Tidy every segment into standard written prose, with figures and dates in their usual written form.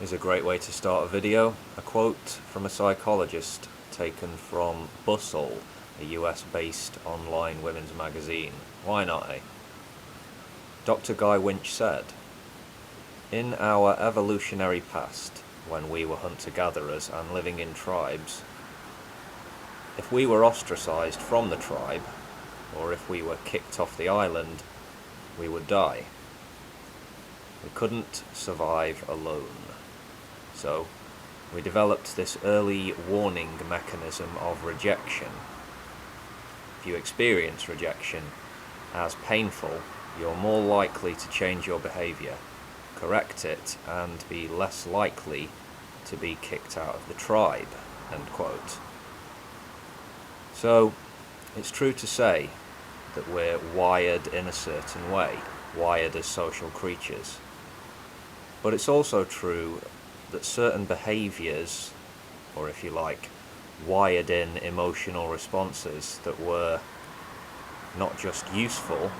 is a great way to start a video. A quote from a psychologist taken from Bustle, a US-based online women's magazine. Why not, eh? Dr. Guy Winch said, "In our evolutionary past, when we were hunter-gatherers and living in tribes, if we were ostracized from the tribe, or if we were kicked off the island, we would die. We couldn't survive alone. So, we developed this early warning mechanism of rejection. If you experience rejection as painful, you're more likely to change your behavior, correct it, and be less likely to be kicked out of the tribe." End quote. So, it's true to say that we're wired in a certain way, wired as social creatures. But it's also true that certain behaviours, or if you like, wired in emotional responses that were not just useful,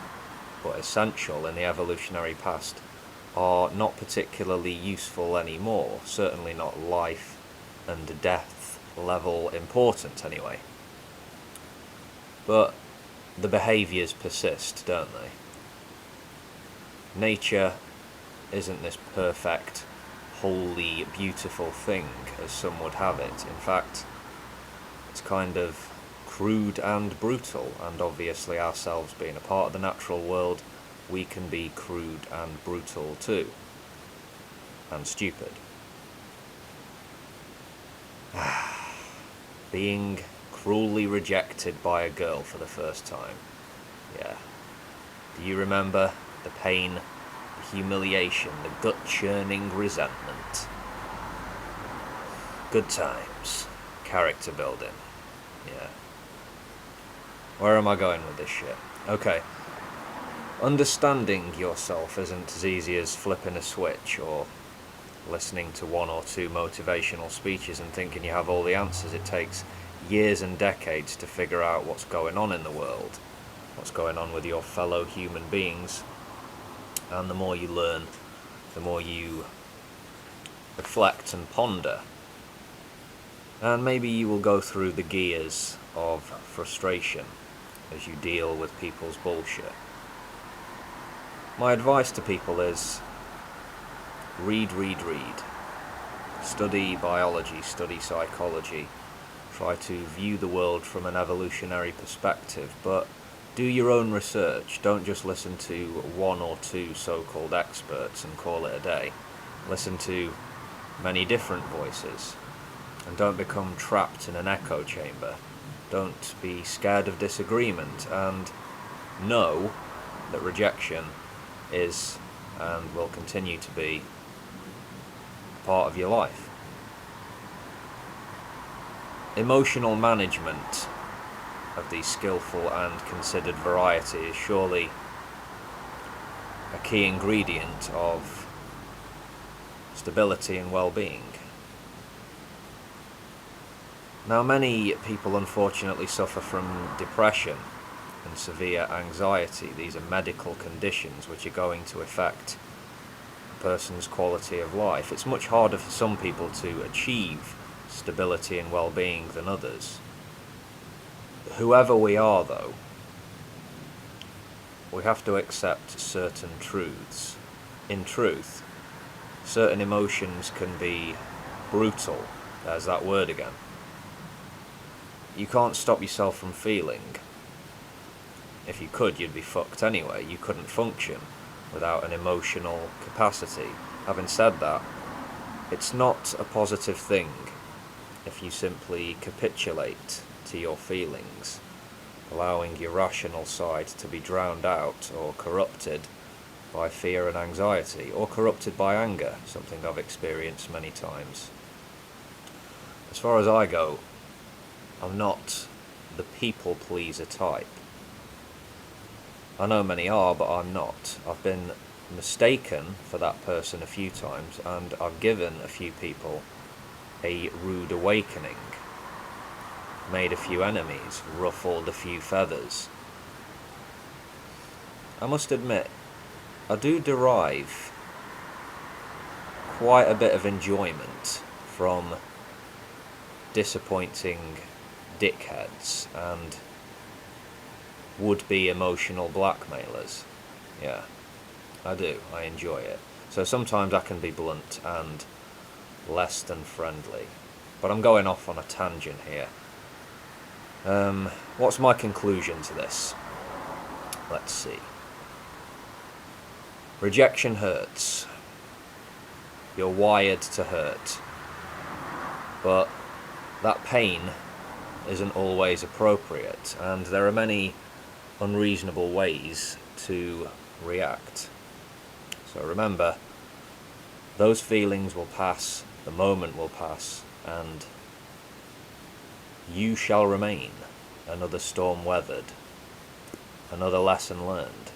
but essential in the evolutionary past, are not particularly useful anymore, certainly not life and death level important anyway. But the behaviours persist, don't they? Nature isn't this perfect, wholly beautiful thing as some would have it. In fact, it's kind of crude and brutal, and obviously ourselves being a part of the natural world, we can be crude and brutal too. And stupid. Being cruelly rejected by a girl for the first time. Yeah. Do you remember the pain, the humiliation, the gut-churning resentment? Good times. Character building. Yeah. Where am I going with this shit? Okay. Understanding yourself isn't as easy as flipping a switch or listening to one or two motivational speeches and thinking you have all the answers. It takes years and decades to figure out what's going on in the world, what's going on with your fellow human beings. And the more you learn, the more you reflect and ponder. And maybe you will go through the gears of frustration as you deal with people's bullshit. My advice to people is read. Study biology, study psychology. Try to view the world from an evolutionary perspective, but do your own research. Don't just listen to one or two so-called experts and call it a day. Listen to many different voices, and don't become trapped in an echo chamber. Don't be scared of disagreement, and know that rejection is and will continue to be part of your life. Emotional management of the skillful and considered variety is surely a key ingredient of stability and well-being. Now, many people unfortunately suffer from depression and severe anxiety. These are medical conditions which are going to affect a person's quality of life. It's much harder for some people to achieve stability and well-being than others. Whoever we are, though, we have to accept certain truths. In truth, certain emotions can be brutal. There's that word again. You can't stop yourself from feeling. If you could, you'd be fucked anyway. You couldn't function without an emotional capacity. Having said that, it's not a positive thing if you simply capitulate to your feelings, allowing your rational side to be drowned out or corrupted by fear and anxiety, or corrupted by anger, something I've experienced many times. As far as I go, I'm not the people pleaser type. I know many are, but I'm not. I've been mistaken for that person a few times, and I've given a few people a rude awakening, made a few enemies, ruffled a few feathers. I must admit, I do derive quite a bit of enjoyment from disappointing dickheads and would-be emotional blackmailers. Yeah, I do. I enjoy it. So sometimes I can be blunt and less than friendly. But I'm going off on a tangent here. What's my conclusion to this? Let's see. Rejection hurts. You're wired to hurt. But that pain isn't always appropriate, and there are many unreasonable ways to react. So remember, those feelings will pass, the moment will pass, and you shall remain another storm weathered, another lesson learned.